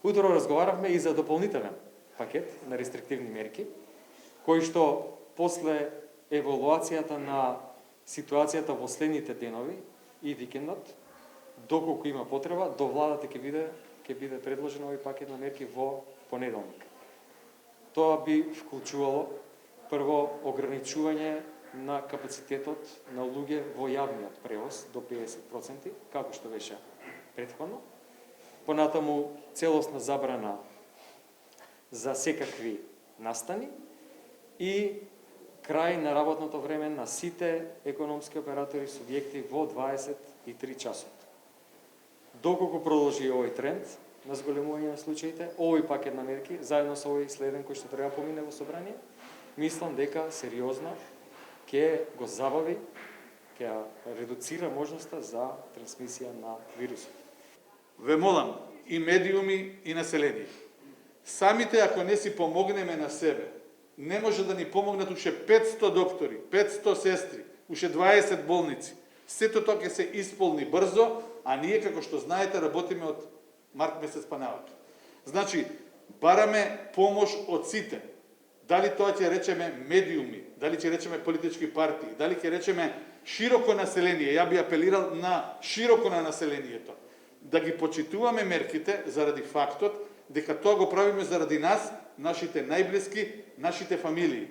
Утро разговаравме и за дополнителен пакет на рестриктивни мерки, кои што после еволуацијата на ситуацијата во следните денови и викендот, доколку има потреба, до владата ќе биде предложен овој пакет на мерки во понеделник. Тоа би вклучувало прво ограничување на капацитетот на луѓе во јавниот превоз до 50%, како што беше претходно. Понатаму целосна забрана за секакви настани и крај на работното време на сите економски оператори субјекти во 23 часот. Доколку продолжи овој тренд на зголемување на случаите, овој пакет на мерки, заедно со овој следен кој што треба помине во собрание, мислам дека сериозно ќе го забави, ќе редуцира можноста за трансмисија на вирусот. Ве молам, и медиуми, и население. Самите, ако не си помогнеме на себе, не може да ни помогнат уште 500 доктори, 500 сестри, уште 20 болници. Сето тоа ќе се исполни брзо, а ние, како што знаете, работиме од март месец па навака. Значи, бараме помош од сите. Дали тоа ќе речеме медиуми, дали ќе речеме политички партии, дали ќе речеме широко население. Ја би апелирал на широко на населението. Да ги почитуваме мерките заради фактот дека тоа го правиме заради нас, нашите најблиски, нашите фамилии.